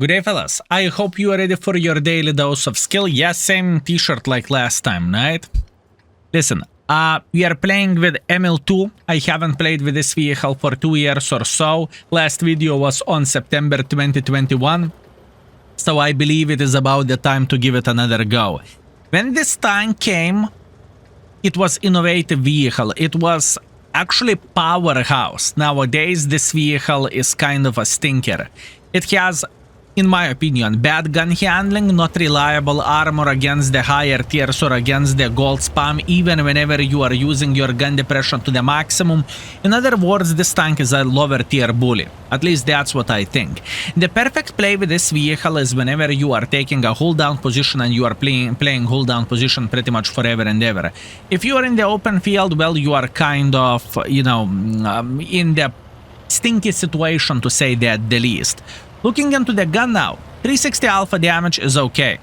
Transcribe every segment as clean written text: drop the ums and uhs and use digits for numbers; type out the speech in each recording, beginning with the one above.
Good day, fellas. I hope you are ready for your daily dose of skill. Yes, same t-shirt like last time, right? Listen, we are playing with EMIL 2. I haven't played with this vehicle for 2 years or so. Last video was on September 2021. So I believe it is about the time to give it another go. When this tank came, it was innovative vehicle. It was actually powerhouse. Nowadays, this vehicle is kind of a stinker. It has, in my opinion, bad gun handling, not reliable armor against the higher tiers or against the gold spam, even whenever you are using your gun depression to the maximum. In other words, this tank is a lower tier bully. At least that's what I think. The perfect play with this vehicle is whenever you are taking a hold down position and you are playing hold down position pretty much forever and ever. If you are in the open field, well, you are kind of, in the stinky situation, to say that the least. Looking into the gun now, 360 alpha damage is okay.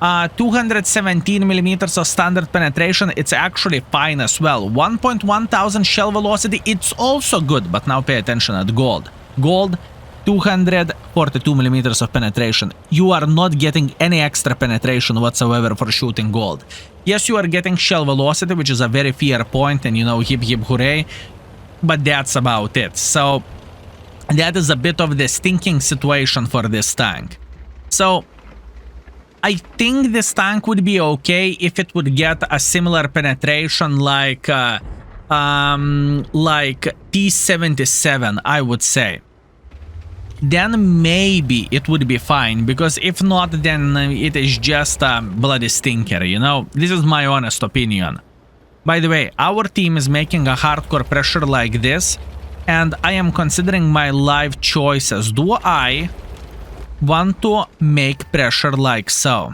217 millimeters of standard penetration, it's actually fine as well. 1.1 thousand shell velocity, it's also good, but now pay attention at gold. Gold, 242 millimeters of penetration. You are not getting any extra penetration whatsoever for shooting gold. Yes, you are getting shell velocity, which is a very fair point, and hip hip hooray, but that's about it. So that is a bit of the stinking situation for this tank. So I think this tank would be okay if it would get a similar penetration like T-77, I would say. Then maybe it would be fine, because if not, then it is just a bloody stinker, This is my honest opinion. By the way, our team is making a hardcore pressure like this, and I am considering my life choices. Do I want to make pressure like so?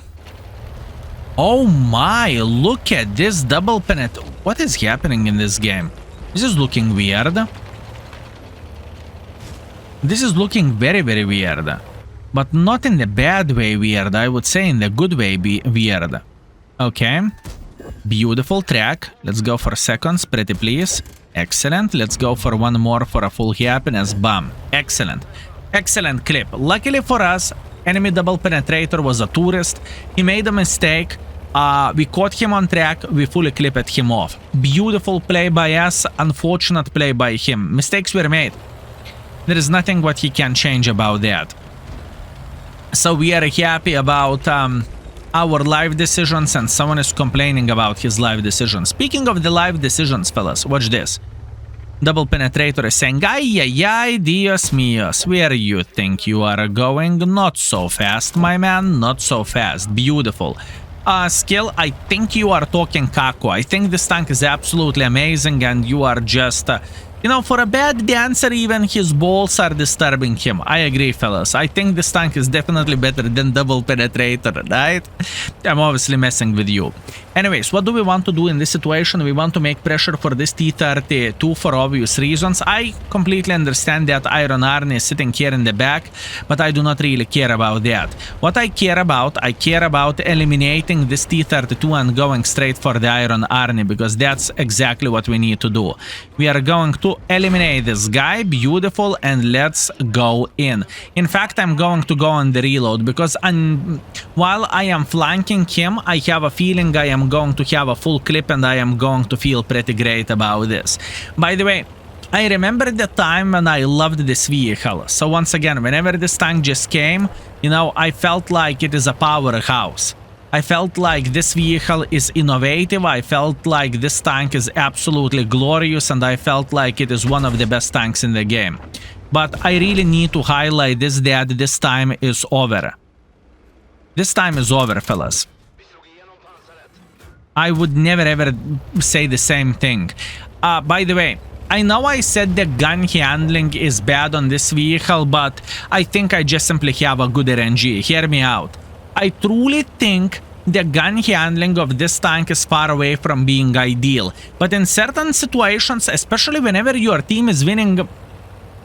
Oh my, look at this double penetration. What is happening in this game? This is looking weird. This is looking very, very weird. But not in the bad way weird, I would say in the good way weird. Okay. Beautiful track. Let's go for seconds, pretty please. Excellent. Let's go for one more for a full happiness. Bam. Excellent. Excellent clip. Luckily for us, enemy double penetrator was a tourist. He made a mistake. We caught him on track. We fully clipped him off. Beautiful play by us. Unfortunate play by him. Mistakes were made. There is nothing what he can change about that. So we are happy about our live decisions, and someone is complaining about his live decisions. Speaking of the live decisions, fellas, watch this. Double penetrator is saying, ay, ay, ay, Dios míos, where you think you are going? Not so fast, my man, not so fast. Beautiful. Skill, I think you are talking Kako. I think this tank is absolutely amazing, and you are just... for a bad dancer, even his balls are disturbing him. I agree, fellas. I think this tank is definitely better than double penetrator, right? I'm obviously messing with you. Anyways, what do we want to do in this situation? We want to make pressure for this T-32 for obvious reasons. I completely understand that Iron Army is sitting here in the back, but I do not really care about that. What I care about eliminating this T-32 and going straight for the Iron Army, because that's exactly what we need to do. We are going to eliminate this guy. Beautiful, and let's go in. In fact, I'm going to go on the reload, because while I am flanking him, I have a feeling I am going to have a full clip, and I am going to feel pretty great about this. By the way, I remember the time when I loved this vehicle. So once again, whenever this tank just came, I felt like it is a powerhouse. I felt like this vehicle is innovative. I felt like this tank is absolutely glorious, and I felt like it is one of the best tanks in the game. But I really need to highlight this, that this time is over. This time is over, fellas. I would never ever say the same thing. By the way, I know I said the gun handling is bad on this vehicle, but I think I just simply have a good RNG. Hear me out. I truly think the gun handling of this tank is far away from being ideal. But in certain situations, especially whenever your team is winning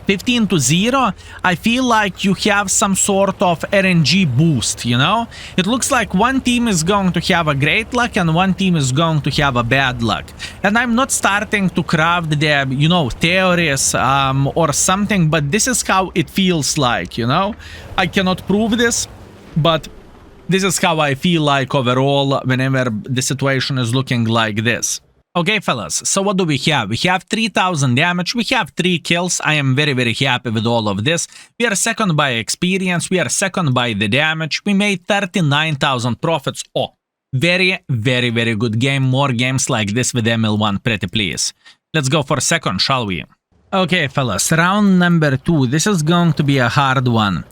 15 to 0, I feel like you have some sort of RNG boost, you know? It looks like one team is going to have a great luck and one team is going to have a bad luck. And I'm not starting to craft the, you know, theories or something, but this is how it feels like, you know? I cannot prove this, but this is how I feel like overall whenever the situation is looking like this. Okay, fellas, so what do we have? We have 3000 damage, we have 3 kills. I am very, very happy with all of this. We are second by experience, we are second by the damage. We made 39,000 profits. Oh, very, very, very good game. More games like this with EMIL 1, pretty please. Let's go for second, shall we? Okay, fellas, round number 2. This is going to be a hard one.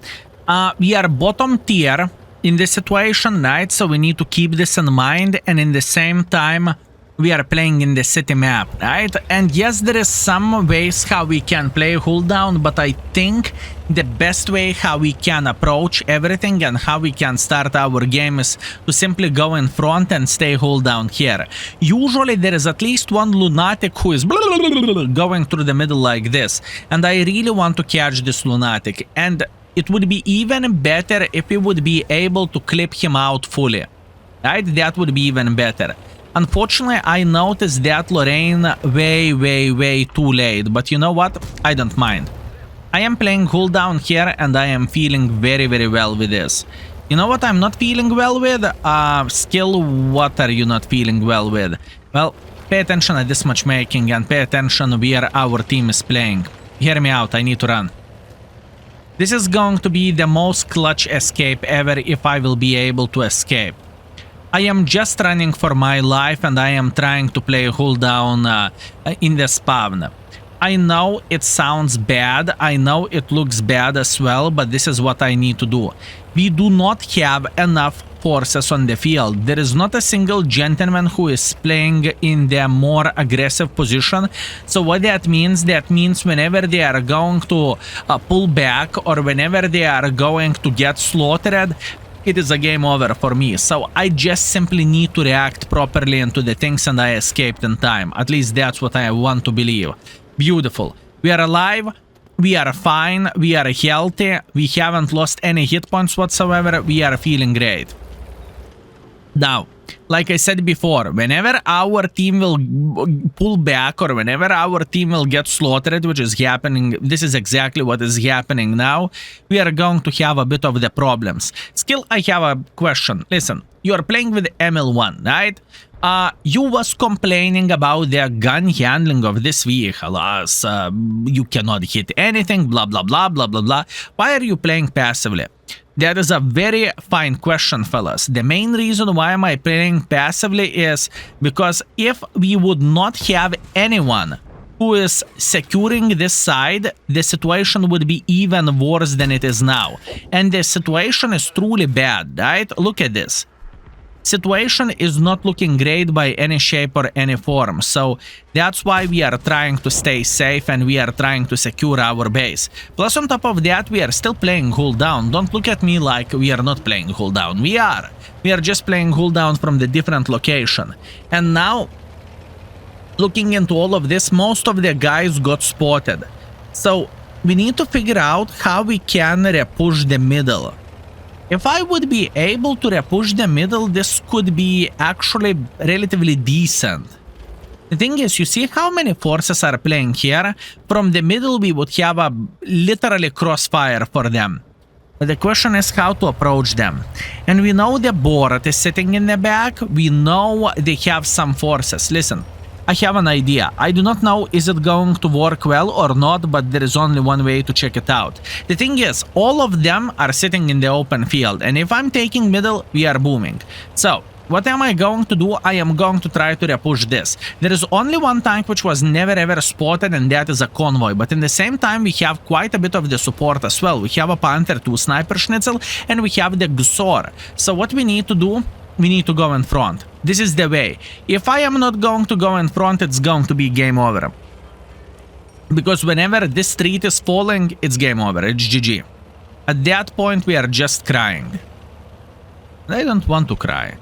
We are bottom tier in this situation, right? So we need to keep this in mind, and in the same time, we are playing in the city map, right? And yes, there is some ways how we can play hold down, but I think the best way how we can approach everything and how we can start our game is to simply go in front and stay hold down here. Usually there is at least one lunatic who is going through the middle like this, and I really want to catch this lunatic, and it would be even better if we would be able to clip him out fully, right? That would be even better. Unfortunately, I noticed that Lorraine way too late, but you know what? I don't mind. I am playing hold down here and I am feeling very, very well with this. You know what I'm not feeling well with? Skill, what are you not feeling well with? Well, pay attention at this matchmaking and pay attention where our team is playing. Hear me out, I need to run. This is going to be the most clutch escape ever if I will be able to escape. I am just running for my life and I am trying to play hold down in the spawn. I know it sounds bad, I know it looks bad as well, but this is what I need to do. We do not have enough forces on the field. There is not a single gentleman who is playing in the more aggressive position. So what that means whenever they are going to pull back or whenever they are going to get slaughtered, it is a game over for me. So I just simply need to react properly into the things and I escaped in time. At least that's what I want to believe. Beautiful. We are alive. We are fine. We are healthy. We haven't lost any hit points whatsoever. We are feeling great. Now, like I said before, whenever our team will pull back or whenever our team will get slaughtered, which is happening, this is exactly what is happening now, we are going to have a bit of the problems. Still, I have a question. Listen, you are playing with EMIL 1, right? You was complaining about the gun handling of this vehicle as you cannot hit anything, blah, blah, blah, blah, blah, blah. Why are you playing passively? That is a very fine question, fellas. The main reason why am I playing passively is because if we would not have anyone who is securing this side, the situation would be even worse than it is now. And the situation is truly bad, right? Look at this. Situation is not looking great by any shape or any form, so that's why we are trying to stay safe and we are trying to secure our base. Plus on top of that, we are still playing hold down. Don't look at me like we are not playing hold down. We are just playing hold down from the different location. And now, looking into all of this, most of the guys got spotted. So we need to figure out how we can repush the middle. If I would be able to repush the middle, this could be actually relatively decent. The thing is, you see how many forces are playing here? From the middle, we would have a literally crossfire for them. But the question is how to approach them. And we know the board is sitting in the back. We know they have some forces. Listen, I have an idea. I do not know is it going to work well or not, but there is only one way to check it out. The thing is, all of them are sitting in the open field, and if I'm taking middle, we are booming. So, what am I going to do? I am going to try to repush this. There is only one tank which was never ever spotted, and that is a convoy, but in the same time, we have quite a bit of the support as well. We have a Panther, 2 Sniper Schnitzel, and we have the Gusor. So what we need to do, we need to go in front. This is the way. If I am not going to go in front, it's going to be game over. Because whenever this street is falling, it's game over. It's GG. At that point, we are just crying. I don't want to cry.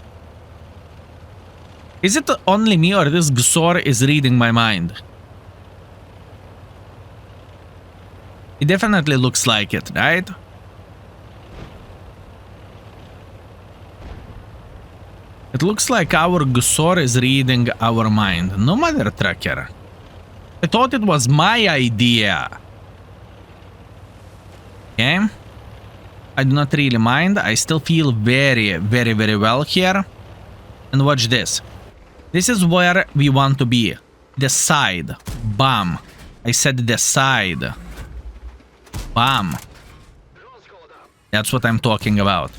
Is it only me or this Gusor is reading my mind? It definitely looks like it, right? It looks like our Gusor is reading our mind. No, mother trucker. I thought it was my idea. Okay. I do not really mind. I still feel very, very, very well here. And watch this. This is where we want to be. The side. Bam. I said the side. Bam. That's what I'm talking about.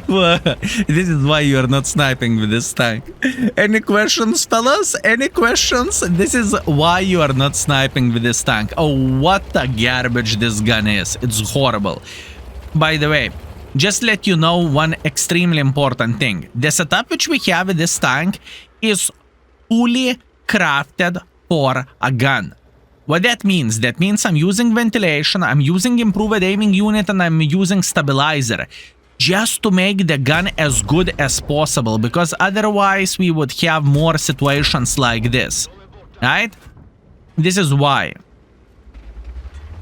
This is why you are not sniping with this tank. Any questions, fellas? Any questions? This is why you are not sniping with this tank. Oh, what a garbage this gun is. It's horrible. By the way, just let you know one extremely important thing. The setup which we have with this tank is fully crafted for a gun. What that means? That means I'm using ventilation, I'm using improved aiming unit, and I'm using stabilizer. Just to make the gun as good as possible, because otherwise we would have more situations like this, right? This is why.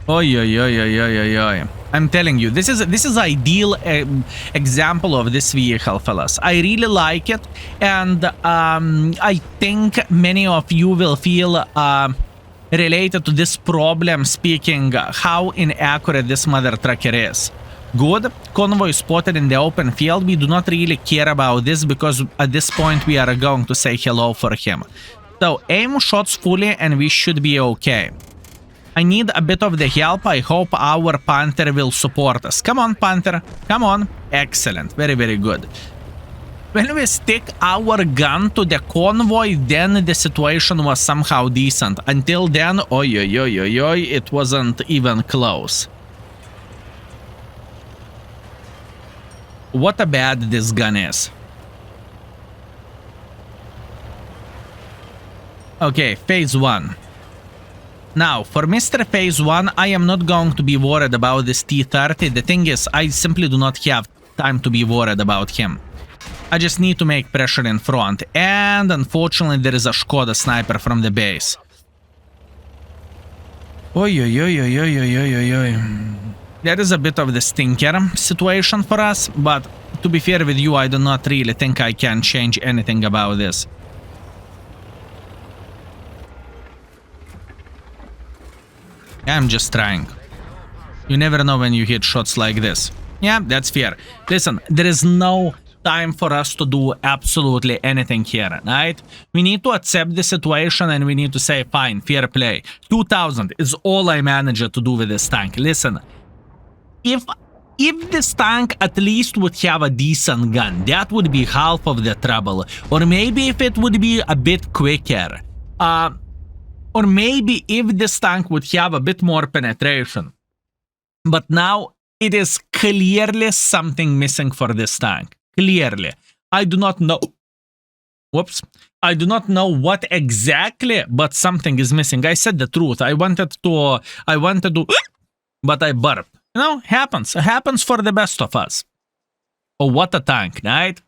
Oy, oy, oy, oy, oy, oy, oy. I'm telling you, this is ideal example of this vehicle, fellas. I really like it, and I think many of you will feel related to this problem, speaking how inaccurate this mother trucker is. Good. Convoy spotted in the open field. We do not really care about this because at this point we are going to say hello for him. So aim shots fully and we should be okay. I need a bit of the help. I hope our Panther will support us. Come on, Panther. Come on. Excellent. Very, very good. When we stick our gun to the convoy, then the situation was somehow decent. Until then, oi, oi, oi, oi, oi, it wasn't even close. What a bad this gun is. Okay, phase 1. Now, for Mr. Phase 1, I am not going to be worried about this T-30. The thing is, I simply do not have time to be worried about him. I just need to make pressure in front. And unfortunately, there is a Skoda sniper from the base. Oi, oi, oi, oi, oi, oi, oi, oi. That is a bit of the stinker situation for us, but to be fair with you, I do not really think I can change anything about this. I'm just trying. You never know when you hit shots like this. Yeah, that's fair. Listen, there is no time for us to do absolutely anything here, right? We need to accept the situation and we need to say, fine, fair play. 2000 is all I managed to do with this tank. Listen. If this tank at least would have a decent gun, that would be half of the trouble. Or maybe if it would be a bit quicker. Or maybe if this tank would have a bit more penetration. But now it is clearly something missing for this tank. Clearly. I do not know. Whoops. I do not know what exactly, but something is missing. I said the truth. I wanted to, but I burped. You know, happens for the best of us. Oh, what a tank, right?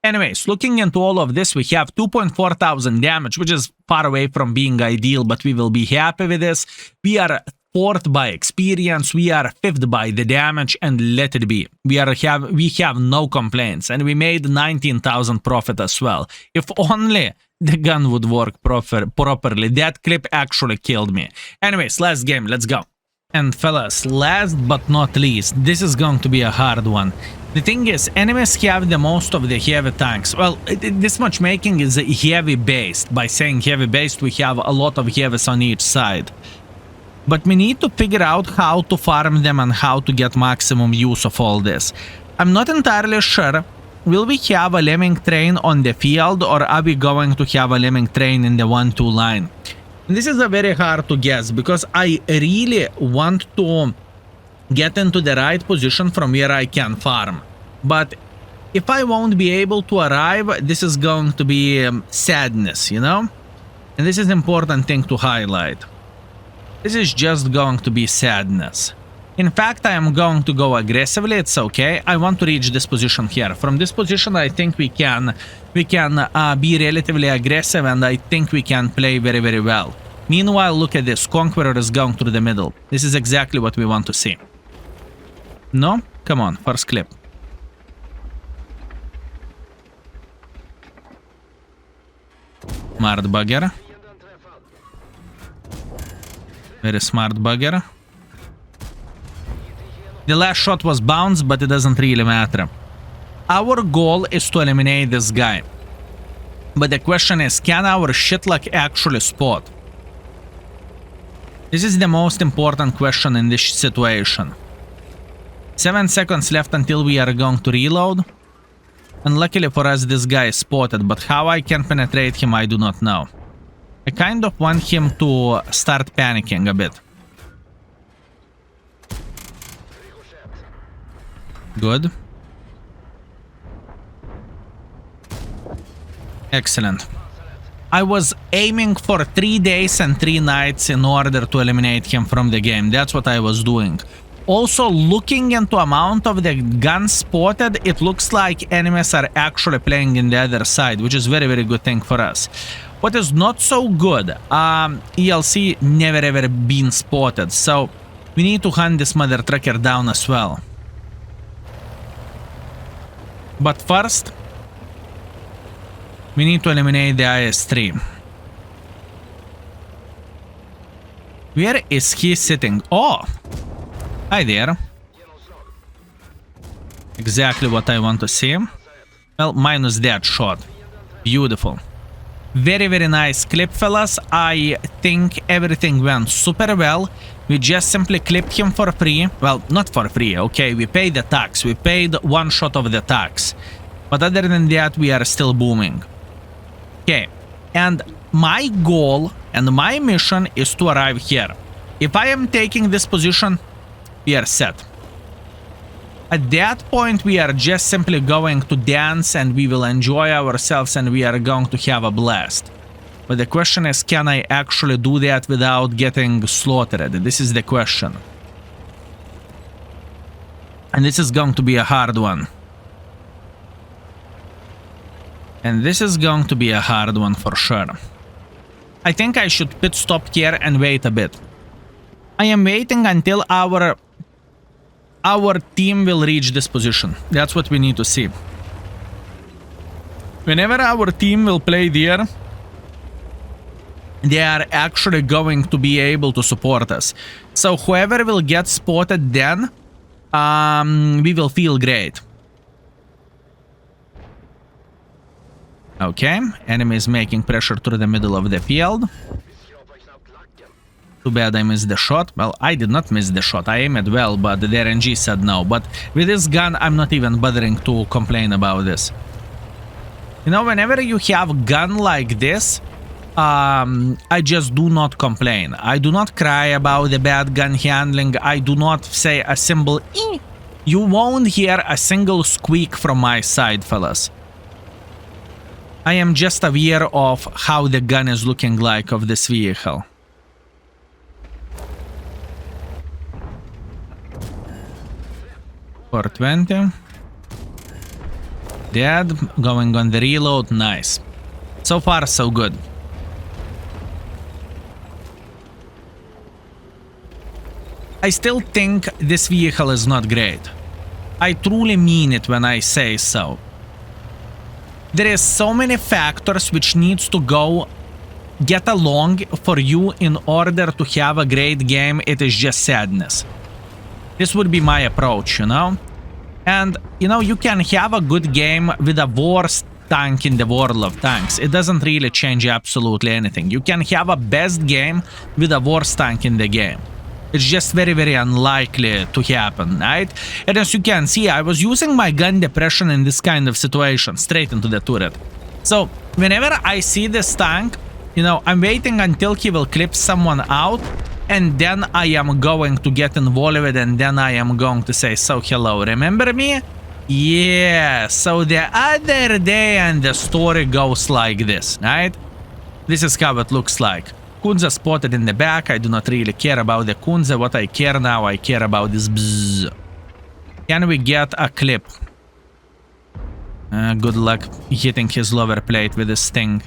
Anyways, looking into all of this, we have 2.4 thousand damage, which is far away from being ideal, but we will be happy with this. We are 4th by experience, we are 5th by the damage, and let it be. We have no complaints, and we made 19,000 profit as well. If only the gun would work properly. That clip actually killed me. Anyways, last game, let's go. And fellas, last but not least, this is going to be a hard one. The thing is, enemies have the most of the heavy tanks. Well, this matchmaking is heavy based. By saying heavy based, we have a lot of heavies on each side. But we need to figure out how to farm them and how to get maximum use of all this. I'm not entirely sure. Will we have a lemming train on the field, or are we going to have a lemming train in the 1-2 line? This is a very hard to guess, because I really want to get into the right position from where I can farm. But if I won't be able to arrive, this is going to be sadness, you know? And this is an important thing to highlight. This is just going to be sadness. In fact, I am going to go aggressively. It's okay. I want to reach this position here. From this position, I think we can be relatively aggressive, and I think we can play very, very well. Meanwhile, look at this. Conqueror is going through the middle. This is exactly what we want to see. No? Come on, first clip. Smart bugger. Very smart bugger. The last shot was bounced, but it doesn't really matter. Our goal is to eliminate this guy. But the question is, can our shitluck actually spot? This is the most important question in this situation. 7 seconds left until we are going to reload. And luckily for us, this guy is spotted, but how I can penetrate him, I do not know. I kind of want him to start panicking a bit. Good. Excellent. I was aiming for 3 days and 3 nights in order to eliminate him from the game. That's what I was doing. Also, looking into amount of the guns spotted, it looks like enemies are actually playing in the other side, which is very, very good thing for us. What is not so good, ELC never ever been spotted, so we need to hunt this mother trucker down as well. But first, we need to eliminate the IS-3. Where is he sitting? Oh! Hi there. Exactly what I want to see. Well, minus that shot. Beautiful. Very, very nice clip, fellas. I think everything went super well. We just simply clipped him for free. Well, not for free, okay? We paid the tax. We paid 1 shot of the tax. But other than that, we are still booming. Okay. And my goal and my mission is to arrive here. If I am taking this position, we are set. At that point, we are just simply going to dance and we will enjoy ourselves and we are going to have a blast. But the question is, can I actually do that without getting slaughtered? This is the question. And this is going to be a hard one. And this is going to be a hard one for sure. I think I should pit stop here and wait a bit. I am waiting until our team will reach this position. That's what we need to see. Whenever our team will play there, they are actually going to be able to support us. So whoever will get spotted then, we will feel great. Okay, enemy is making pressure through the middle of the field. Too bad I missed the shot. Well, I did not miss the shot. I aimed well, but the RNG said no. But with this gun, I'm not even bothering to complain about this. You know, whenever you have a gun like this, I just do not complain. I do not cry about the bad gun handling. I do not say a simple "ee." You won't hear a single squeak from my side, fellas. I am just aware of how the gun is looking like of this vehicle. .420. Dead. Going on the reload. Nice. So far, so good. I still think this vehicle is not great. I truly mean it when I say so. There is so many factors which needs to get along for you in order to have a great game. It is just sadness. This would be my approach, you know? And, you know, you can have a good game with a worst tank in the world of tanks. It doesn't really change absolutely anything. You can have a best game with a worst tank in the game. It's just very, very unlikely to happen, right? And as you can see, I was using my gun depression in this kind of situation, straight into the turret. So, whenever I see this tank, you know, I'm waiting until he will clip someone out, and then I am going to get involved, and then I am going to say, so hello, remember me? Yeah, so the other day, and the story goes like this, right? This is how it looks like. Kunze spotted in the back. I do not really care about the Kunze. What I care now, I care about this bzzz. Can we get a clip? Good luck hitting his lower plate with this thing.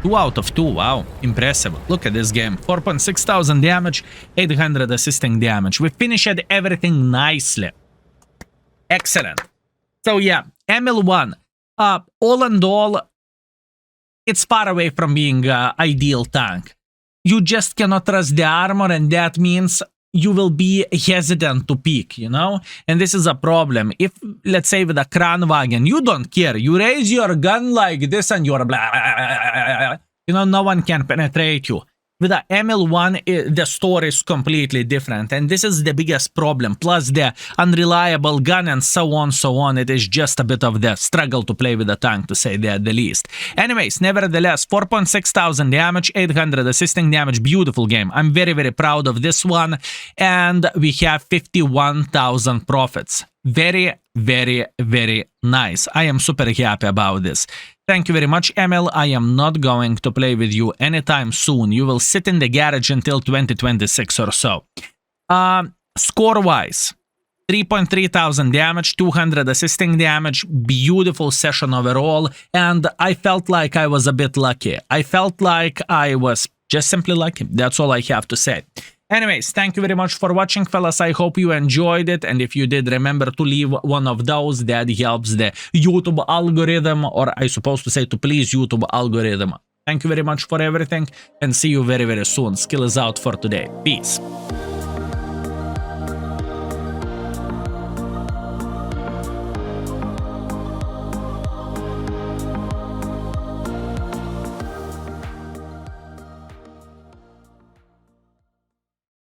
2 out of 2, wow, impressive. Look at this game, 4,600 damage, 800 assisting damage. We finished everything nicely. Excellent. So yeah, EMIL 1, all in all, it's far away from being ideal tank. You just cannot trust the armor, and that means you will be hesitant to pick, you know? And this is a problem. If, let's say with a Kranwagen, you don't care. You raise your gun like this and you're blah, blah, blah, blah. You know, no one can penetrate you. With the EMIL 1, the story is completely different, and this is the biggest problem. Plus the unreliable gun and so on. It is just a bit of the struggle to play with the tank, to say the least. Anyways, nevertheless, 4,600 damage, 800 assisting damage. Beautiful game. I'm very, very proud of this one. And we have 51,000 profits. Very, very, very nice. I am super happy about this. Thank you very much, EMIL. I am not going to play with you anytime soon. You will sit in the garage until 2026 or so. Score-wise, 3,300 damage, 200 assisting damage, beautiful session overall, and I felt like I was a bit lucky. I felt like I was just simply lucky. That's all I have to say. Anyways, thank you very much for watching, fellas. I hope you enjoyed it, and if you did, remember to leave one of those. That helps the YouTube algorithm, or I supposed to say to please YouTube algorithm. Thank you very much for everything, and see you very, very soon. Skill is out for today. Peace.